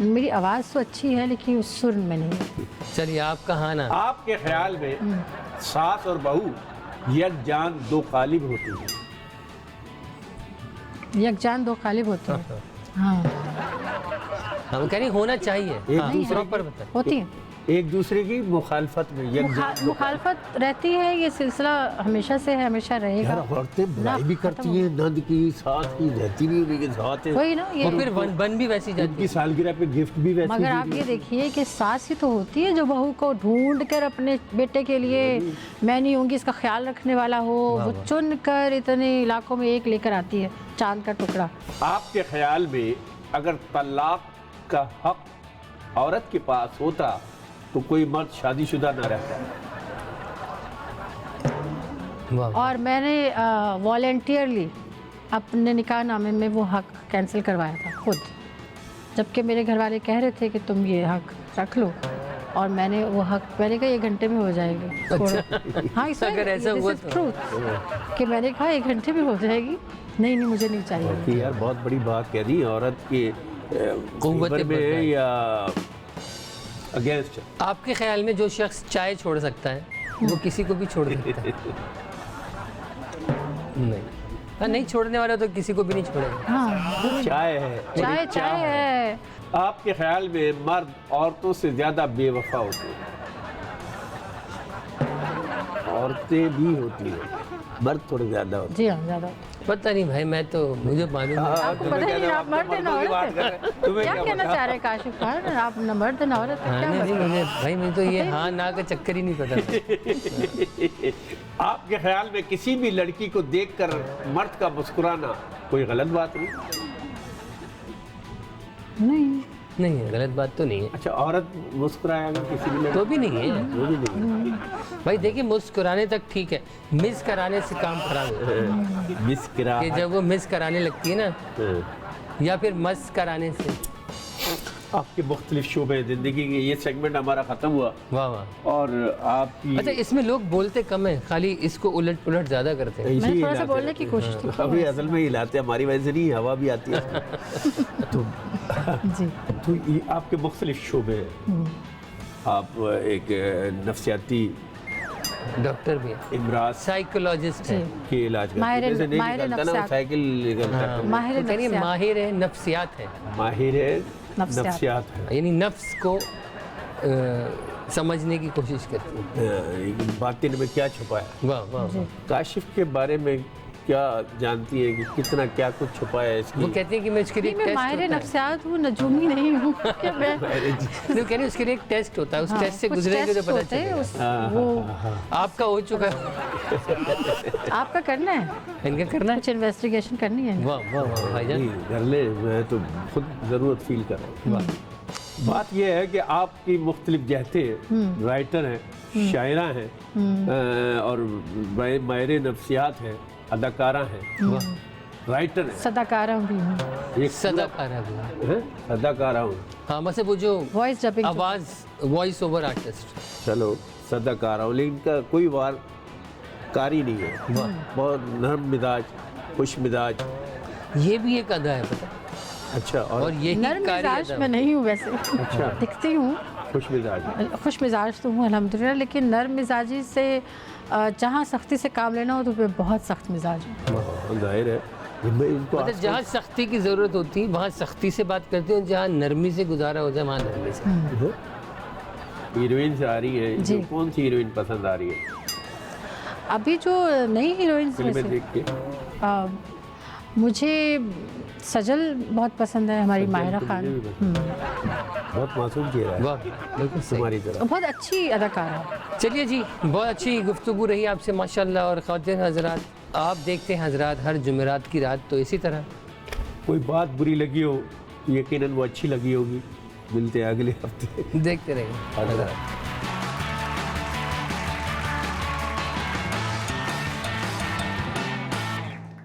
मेरी आवाज़ तो अच्छी है लेकिन उस सुर में नहीं है। चलिए आपका हाँ ना। आपके ख्याल में सास और बहू यकजान दो कालिब होती है? यकजान दो कालिब होते हैं। हाँ हम कह रही होना चाहिए। एक हाँ, दूसरे प्रॉपर बता। होती है। एक दूसरे की मुखालफत में यकजान दो मुखालफत रहती है, ये सिलसिला हमेशा से है, हमेशा यार रहेगा। औरतें बुराई भी खत्म करती हो हैं, नंद की सास की रहती भी उन्हीं के साथ है, वही ना ये। वो फिर बन भी वैसी जाती उनकी सालगिरह पे गिफ्ट भी वैसे मगर आप ये देखिए कि सास ही तो होती है जो बहू को ढूंढ कर अपने बेटे के लिए, मैं नहीं होंगी इसका ख्याल रखने वाला हो, वो चुन कर इतने इलाकों में एक लेकर आती है, चांद का टुकड़ा। आपके ख्याल में अगर तलाक का हक औरत के पास होता तो कोई मर्द शादीशुदा ना रहता? वाह। और मैंने वॉलेंटियरली अपने निकाह नामे में वो हक कैंसिल करवाया था खुद, जबकि मेरे घर वाले कह रहे थे कि तुम ये हक रख लो, और मैंने वो हक, मैंने कहा 1 घंटे में हो जाएगी। छोड़ो। हाँ इसमें अगर ऐसा हुआ तो। ट्रूथ कि मैंने कहा 1 घंटे में हो जाएगी। नहीं नहीं मुझे नहीं चाहिए। कि यार बहुत बड़ी बात कह दी, औरत के कुव्वत फेवर में है बर्दाश्त। या अगेंस्ट? आपके ख्याल में जो शख्स चाय छोड़ सकता है वो किसी को भी छोड़ सकता है? नहीं, हाँ, नहीं छोड़ने वाला तो किसी को भी नहीं छोड़ेगा। हाँ, चाय है, चाय चाय है। आपके ख्याल में मर्द औरतों से ज्यादा बेवफा होते हैं? औरतें भी होती हैं, मर्द थोड़े ज्यादा होते जी हाँ, ज़्यादा। पता नहीं भाई, मैं तो मुझे मालूम है। आपको पता ही नहीं, आप मर्द हैं ना औरत हैं। क्या कहना चाह रहे हैं काशिफ खान, आप न मर्द हैं ना औरत हैं, हाँ, क्या नहीं नहीं, मतलब? मुझे भाई मुझे तो ये हाँ ना का चक्कर ही नहीं पता था। हैं। आपके ख्याल में किसी भी लड़की को देखकर मर्द का मुस्कुराना कोई गलत बात नहीं? नहीं, नहीं है, गलत बात तो नहीं है। अच्छा, औरत मुस्कुराया अगर किसी भी लड़की तो भी नहीं है वो भी नहीं है। भाई, देखिए मुस्कुराने तक ठीक है, मिस कराने से काम खराब होता है। मुस्कुरा कि जब वो मिस कराने लगती है ना, या फिर मस कराने से। आपके मुख्तलिफ शोबे ज़िंदगी के ये सेगमेंट हमारा ख़त्म हुआ वाह वाह। और आपकी अच्छा, इसमें लोग बोलते कम है, खाली इसको उलट पुलट ज्यादा करते हैं। ऐसे मैंने ही थोड़ा सा हिलाते बोलने की कोशिश की। अभी असल में हिलाते हैं, हमारी वजह से नहीं, हवा भी आती है। जी, तो ये आपके मुख्तलिफ शोबे हैं। आप एक नफ्सियाती डॉक्टर भी है, इमराज साइकोलॉजिस्ट है। के इलाज करते हैं। माहिर- जैसे नहीं माहिर निकलता ना, वो नफ्सियात। साइकिल निकलता है। हाँ, माहिर वो कहिए नफ्सियात। माहिर है नफ्सियात है, माहिर है नफ्सियात। नफ्सियात है। यानी नफ्स को समझने की कोशिश करती है। बातिन में क्या छुपा है? वाह वाह वाह। काशिफ के बारे में क्या जानती है कि कितना क्या कुछ छुपा है वो इसकी? कहते हैं कि मैं उसके लिए नहीं, मैं टेस्ट माहिर होता है। नफ्सियात हूँ, नजूमी नहीं हूँ। क्या मैं नहीं, कह रहे उसके लिए एक टेस्ट होता है, उस हाँ, टेस्ट से कुछ गुजरेंगे तो टेस्ट पता होते हैं, चलेगा। उस- वो आपका हो चुका है, आपका करना है, इनका करना है। कुछ इन्वेस्टिगेशन करनी है। वाह वाह वाह भाईजान। नहीं, कर ले, मैं तो खुद ज़रूरत फील कर रहा हूँ। बात यह है कि आपकी मुख्तलिफ जहतें, राइटर हैं, शायरा हैं, और माहिर नफ्सियात हैं, अदाकारा हैं, राइटर हैं, सदाकारा भी हूँ, एक सदाकारा भी है। हैं, अदाकारा हूँ। हाँ, मतलब वो जो वॉइस डबिंग। आवाज, वॉइस ओवर आर्टिस्ट। चलो सदाकारा हूँ, लेकिन इनका कोई वार कारी नहीं है। बहुत नरम मिजाज, खुश मिजाज। ये भी एक अदा है, पता है? अच्छा, और और यही नर्म कारी मिजाज अदा मैं नहीं हूँ वैसे। अच्छा। दिखती हूँ खुश मिजाज। खुश मिजाज तो हूँ अल्हम्दुलिल्लाह, लेकिन नर्म मिजाजी से जहाँ सख्ती से काम लेना हो तो मैं बहुत सख्त मिजाज हूँ। हाँ, जाहिर है। मैं इनको मतलब जहाँ सख्ती की ज़रूरत होती है वहाँ सख्ती से बात करते हैं, जहाँ नरमी से गुजारा हो जाए वहाँ नरमी से। हीरोइन से आ रही है, जी। जो कौन सी हीरोइन पसंद आ रही है अभी जो नई हीरोइंस में फिल्में से देख के? मुझे सजल बहुत पसंद है, हमारी माहिरा तो खान। मुझे भी पसंद है। बहुत मासूम चेहरा है वाह, बिल्कुल सही। तुम्हारी तरह। बहुत अच्छी अदाकारा है। चलिए जी, बहुत अच्छी गुफ्तगू रही आपसे माशाल्लाह। और ख़वातीन हज़रात, आप देखते हैं हज़रात हर जुमेरात की रात, तो इसी तरह कोई बात बुरी लगी हो, यकीनन वो अच्छी लगी होगी। मिलते हैं अगले हफ्ते। देखते रहेंगे। हज़रात।